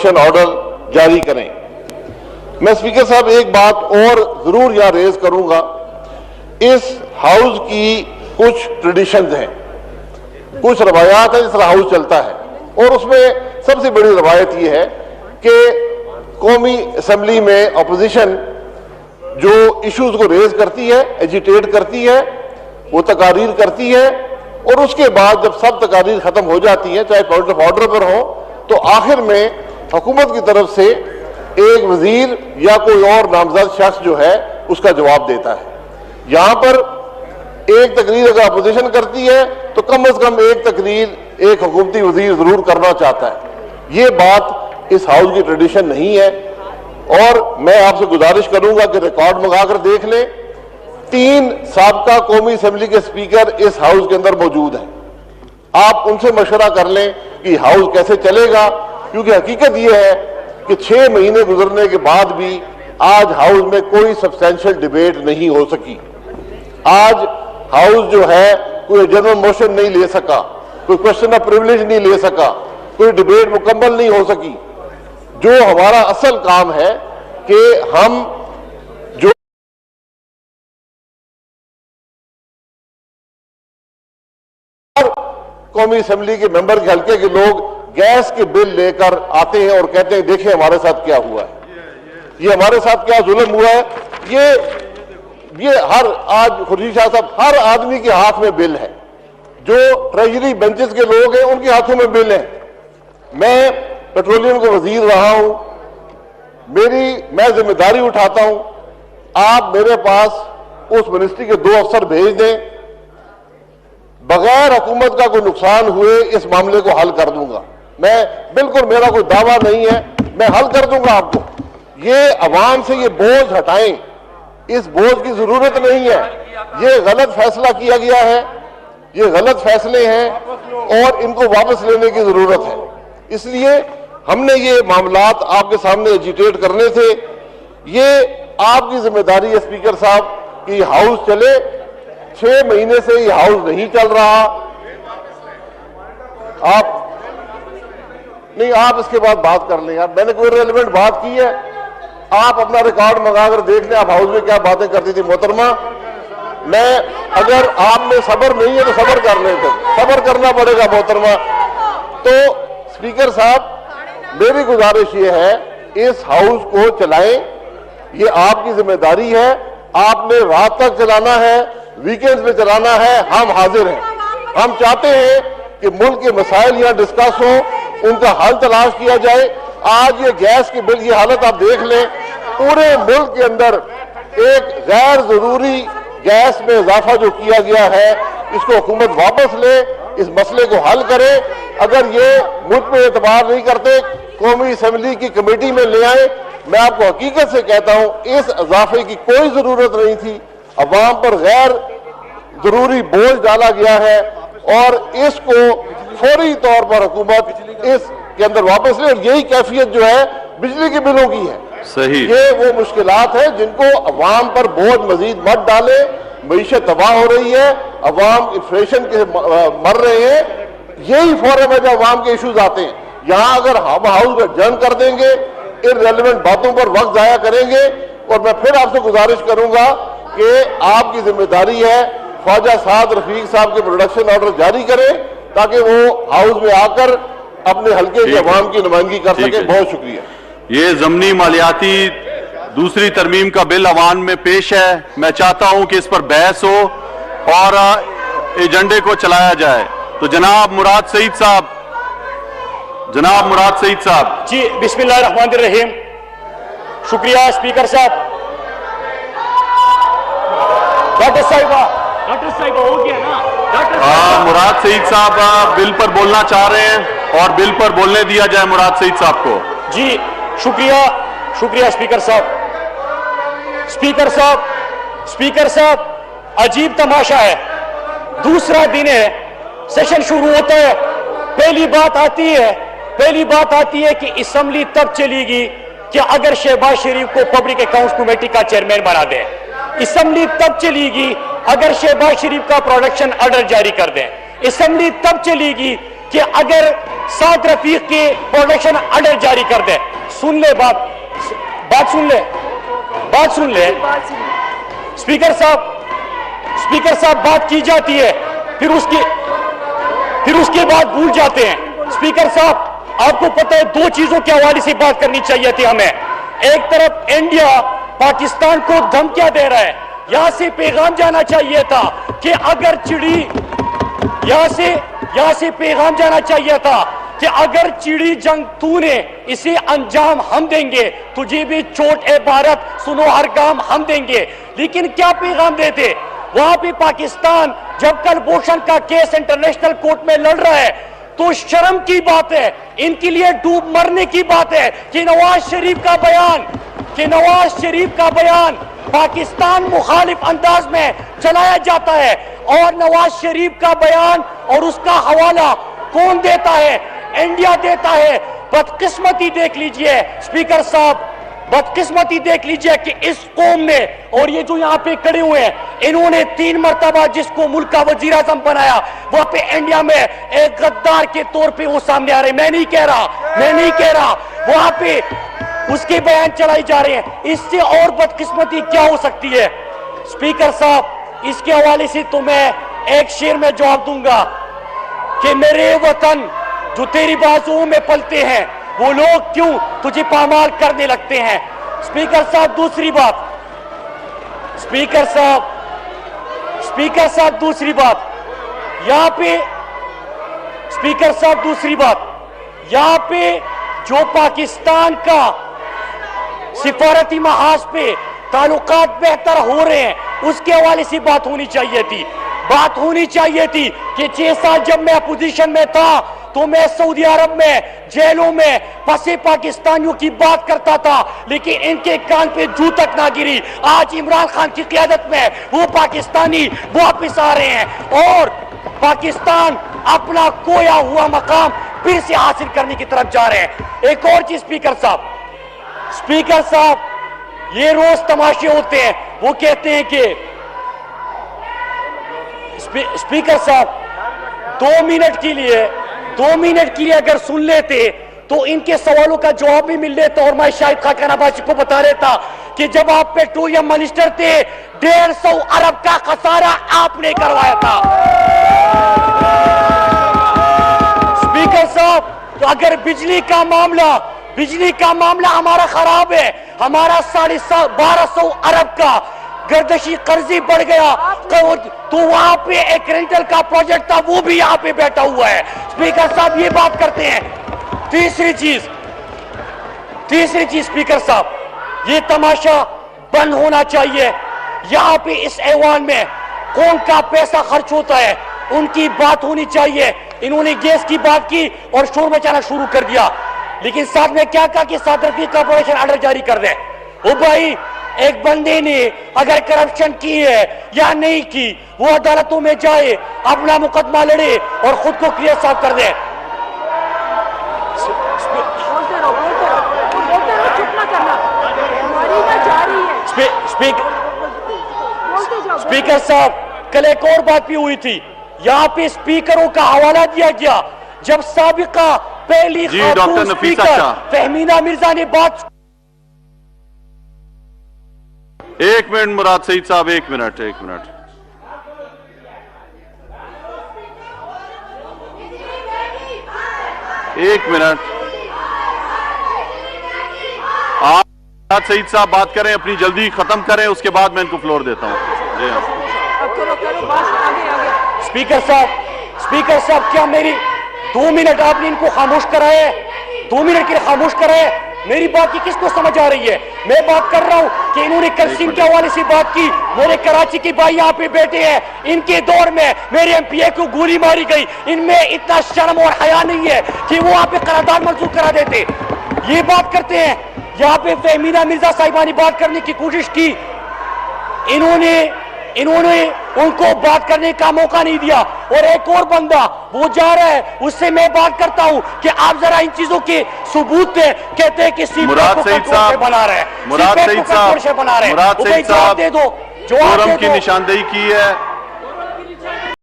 Production order जारी करें। मैं स्पीकर साहब एक बात और जरूर यहां रेज करूंगा, इस हाउस की कुछ ट्रेडिशंस हैं, कुछ रवायात है जिस तरह हाउस चलता है, और उसमें सबसे बड़ी रवायत यह है कि कौमी असेंबली में अपोजिशन जो इश्यूज को रेज करती है, एजिटेट करती है, वो तकारीर करती है, और उसके बाद जब सब तकारीर खत्म हो जाती है, चाहे पॉइंट ऑफ ऑर्डर पर हो, तो आखिर में हुकूमत की तरफ से एक वजीर या कोई और नामजद शख्स जो है उसका जवाब देता है। यहां पर एक तकरीर अगर अपोजिशन करती है तो कम से कम एक तकरीर एक हुकूमती वजीर जरूर करना चाहता है। ये बात इस हाउस की ट्रेडिशन नहीं है, और मैं आपसे गुजारिश करूंगा कि रिकॉर्ड मंगाकर देख लें, 3 साबका कौमी असेंबली के स्पीकर इस हाउस के अंदर मौजूद हैं। आप उनसे मशवरा कर लें कि हाउस कैसे चलेगा, क्योंकि हकीकत यह है कि 6 महीने गुजरने के बाद भी आज हाउस में कोई सब्सटेंशियल डिबेट नहीं हो सकी। आज हाउस जो है कोई जनरल मोशन नहीं ले सका, कोई क्वेश्चन ऑफ प्रिविलेज नहीं ले सका, कोई डिबेट मुकम्मल नहीं हो सकी। जो हमारा असल काम है कि हम जो कौमी असेंबली के मेंबर के हल्के के लोग गैस के बिल लेकर आते हैं और कहते हैं देखें हमारे साथ क्या हुआ है, ये हमारे साथ क्या जुल्म हुआ है। ये हर आज खुर्शीद शाह साहब, हर आदमी के हाथ में बिल है, जो ट्रेजरी बेंचेस के लोग हैं उनके हाथों में बिल है। मैं पेट्रोलियम का वजीर रहा हूं, मैं जिम्मेदारी उठाता हूं, आप मेरे पास उस मिनिस्ट्री के 2 अफसर भेज दें, बगैर हुकूमत का कोई नुकसान हुए इस मामले को हल कर दूंगा। मैं बिल्कुल, मेरा कोई दावा नहीं है, मैं हल कर दूंगा आपको। ये अवाम से ये बोझ हटाएं, इस बोझ की जरूरत नहीं है। ये गलत फैसला किया गया है, ये गलत फैसले हैं और इनको वापस लेने की जरूरत है। इसलिए हमने ये मामलात आपके सामने एजिटेट करने थे। ये आपकी जिम्मेदारी है स्पीकर साहब कि हाउस चले। 6 महीने से ये हाउस नहीं चल रहा। आप इसके बाद बात कर लें यार, मैंने कोई रेलेवेंट बात की है, आप अपना रिकॉर्ड मंगाकर देख लें आप हाउस में क्या बातें करती थी मोहतरमा। मैं अगर आप में सब्र नहीं है तो सब्र कर लें, तो सब्र करना पड़ेगा मोहतरमा। तो स्पीकर साहब, मेरी गुजारिश ये है, इस हाउस को चलाएं, ये आपकी जिम्मेदारी है। आपने रात तक चलाना है, वीकेंड्स में चलाना है, हम हाजिर हैं। हम चाहते हैं कि मुल्क के मसाइल यहाँ डिस्कस हो, उनका हल तलाश किया जाए। आज ये गैस की बिल, ये हालत आप देख लें, पूरे मुल्क के अंदर एक गैर जरूरी गैस में इजाफा जो किया गया है, इसको हुकूमत वापस ले, इस मसले को हल करे। अगर ये मुझ पे एतबार नहीं करते, कौमी असेंबली की कमेटी में ले आए। मैं आपको हकीकत से कहता हूं, इस इजाफे की कोई जरूरत नहीं थी। अवाम पर गैर जरूरी बोझ डाला गया है और इसको फौरी तौर पर हुकूमत इसके अंदर वापस ले। और यही कैफियत जो है बिजली के बिलों की है। सही, ये वो मुश्किलात है जिनको अवाम पर बोझ मजीद मत डाले। मईशत तबाह हो रही है, अवाम इन्फ्लेशन के मर रहे हैं। यही फोरम है जब अवाम के इश्यूज आते हैं। यहां अगर हम हाउस में जन कर देंगे, इररेलेवेंट बातों पर वक्त जाया करेंगे। और मैं फिर आपसे गुजारिश करूंगा कि आपकी जिम्मेदारी है ख्वाजा साद रफीक साहब के प्रोडक्शन ऑर्डर जारी करें, ताकि वो हाउस में आकर अपने हल्के की अवाम की नुमाइंदगी कर सके। बहुत शुक्रिया। ये ज़मनी मालियाती दूसरी तरमीम का बिल अवान में पेश है। मैं चाहता हूं कि इस पर बहस हो और एजेंडे को चलाया जाए। तो जनाब मुराद सईद साहब, जी बिस्मिल्लाहिर्रहमानिर्रहीम। शुक्रिया स्पीकर साहब। डॉक्टर साहिब हो गया ना। मुराद सईद साहब बिल पर बोलना चाह रहे हैं और बिल पर बोलने दिया जाए मुराद सईद साहब को। जी शुक्रिया स्पीकर साहब, अजीब तमाशा है। दूसरा दिन है, सेशन शुरू होता है, पहली बात आती है कि असेंबली तब चलेगी कि अगर शहबाज शरीफ को पब्लिक अकाउंट्स कमेटी का चेयरमैन बना दे। असेंबली तब चलेगी अगर शहबाज शरीफ का प्रोडक्शन ऑर्डर जारी कर दें। असेंबली तब चलेगी کہ اگر سعد رفیق کی پروٹیکشن آرڈر جاری کر دے. سن لے بات سن لے اسپیکر صاحب بات کی جاتی ہے پھر اس کے بعد بھول جاتے ہیں. اسپیکر صاحب آپ کو پتہ ہے دو چیزوں کے حوالے سے بات کرنی چاہیے تھی ہمیں. ایک طرف انڈیا پاکستان کو دھمکیاں دے رہا ہے, یہاں سے پیغام جانا چاہیے تھا کہ اگر یہاں سے پیغام جانا چاہیے تھا کہ اگر چڑی جنگ تو نے اسے انجام ہم دیں گے, تجھے بھی چوٹ اے بھارت سنو ہر کام ہم دیں گے. لیکن کیا پیغام دیتے وہاں پہ پاکستان جب کلبھوشن کا کیس انٹرنیشنل کورٹ میں لڑ رہا ہے تو شرم کی بات ہے, ان کے لیے ڈوب مرنے کی بات ہے کہ نواز شریف کا بیان پاکستان مخالف انداز میں چلایا جاتا ہے. اور نواز شریف کا بیان اور اس کا حوالہ کون دیتا ہے؟ انڈیا دیتا ہے. بدقسمتی دیکھ لیجئے اسپیکر صاحب, بدقسمتی دیکھ لیجئے کہ اس قوم نے, اور یہ جو یہاں پہ کھڑے ہوئے ہیں, انہوں نے 3 مرتبہ جس کو ملک کا وزیر اعظم بنایا وہاں پہ انڈیا میں ایک غدار کے طور پہ وہ سامنے آ رہے ہیں. میں نہیں کہہ رہا وہاں پہ اس کے بیان چلائی جا رہے ہیں. اس سے اور بدقسمتی کیا ہو سکتی ہے؟ اسپیکر صاحب اس کے حوالے سے تو میں ایک شعر میں جواب دوں گا کہ میرے وطن جو تیری بازوؤں میں پلتے ہیں وہ لوگ کیوں تجھے پامال کرنے لگتے ہیں. اسپیکر صاحب دوسری بات یہاں پہ جو پاکستان کا سفارتی محاذ پہ تعلقات بہتر ہو رہے ہیں اس کے حوالے سے بات ہونی چاہیے تھی کہ 6 سال جب میں اپوزیشن میں تھا تو میں سعودی عرب میں جیلوں میں پسے پاکستانیوں کی بات کرتا تھا لیکن ان کے کان پہ جو تک نہ گری. آج عمران خان کی قیادت میں وہ پاکستانی واپس آ رہے ہیں اور پاکستان اپنا کھویا ہوا مقام پھر سے حاصل کرنے کی طرف جا رہے ہیں. ایک اور چیز اسپیکر صاحب یہ روز تماشے ہوتے ہیں, وہ کہتے ہیں کہ اسپیکر صاحب 2 منٹ کے لیے اگر سن لیتے تو ان کے سوالوں کا جواب بھی مل لیتا. اور میں شاہد خاقان آبادی کو بتا رہتا کہ جب آپ پیٹرولیم منسٹر تھے 150 ارب کا خسارہ آپ نے کروایا تھا. اسپیکر صاحب تو اگر بجلی کا معاملہ ہمارا خراب ہے, ہمارا 1250 ارب کا گردشی قرضی بڑھ گیا تو وہاں پہ ایک رینٹل کا پروجیکٹ تھا وہ بھی یہاں پہ بیٹھا ہوا ہے. اسپیکر صاحب یہ بات کرتے ہیں. تیسری چیز اسپیکر صاحب یہ تماشا بند ہونا چاہیے. یہاں پہ اس ایوان میں کون کا پیسہ خرچ ہوتا ہے ان کی بات ہونی چاہیے. انہوں نے گیس کی بات کی اور شور مچانا شروع کر دیا, لیکن ساتھ میں کیا کہا کہ سعد رفیق کا پروٹیکشن آرڈر جاری کر دیں. او بھائی, ایک بندے نے اگر کرپشن کی ہے یا نہیں کی وہ عدالتوں میں جائے, اپنا مقدمہ لڑے اور خود کو کلیئر صاف کر دے. اسپیکر صاحب کل ایک اور بات بھی ہوئی تھی, یہاں پہ اسپیکروں کا حوالہ دیا گیا جب سابقہ پہلی خاتون اسپیکر فہمینہ مرزا نے بات. 1 منٹ مراد سعید صاحب, 1 منٹ. آپ مراد سعید صاحب بات کریں, اپنی جلدی ختم کریں, اس کے بعد میں ان کو فلور دیتا ہوں. جی ہاں اسپیکر صاحب کیا میری 2 منٹ آپ نے ان کو خاموش کرائے, 2 منٹ کے لیے خاموش کرائے. میری بات کی کس کو سمجھ آ رہی ہے؟ میں بات کر رہا ہوں کہ انہوں نے کرسیم کے حوالے سے بات کی. میرے کراچی کے بھائی یہاں پہ بیٹھے ہیں, ان کے دور میں میرے ایم پی اے کو گولی ماری گئی. ان میں اتنا شرم اور حیا نہیں ہے کہ وہ وہاں پہ قرارداد منظور کرا دیتے. یہ بات کرتے ہیں. یہاں پہ فہمینہ مرزا صاحبہ نے بات کرنے کی کوشش کی, انہوں نے ان کو بات کرنے کا موقع نہیں دیا. اور ایک اور بندہ وہ جا رہا ہے, اس سے میں بات کرتا ہوں کہ آپ ذرا ان چیزوں کے ثبوت دیں. کہتے ہیں کہ مراد سعید صاحب بنا رہے ہیں. فورم کی نشاندہی کی ہے.